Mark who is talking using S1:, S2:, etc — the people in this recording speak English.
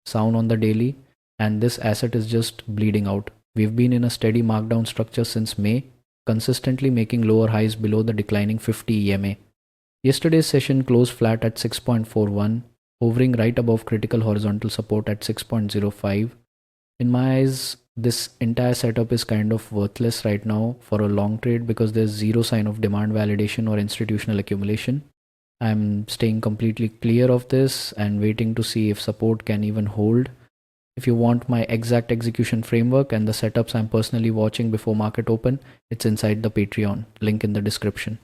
S1: SOUN on the daily, and this asset is just bleeding out. We've been in a steady markdown structure since May, consistently making lower highs below the declining 50 EMA. Yesterday's session closed flat at 6.41, hovering right above critical horizontal support at 6.05. In my eyes, this entire setup is kind of worthless right now for a long trade because there's zero sign of demand validation or institutional accumulation. I'm staying completely clear of this and waiting to see if support can even hold. If you want my exact execution framework and the setups I'm personally watching before market open, it's inside the Patreon, link in the description.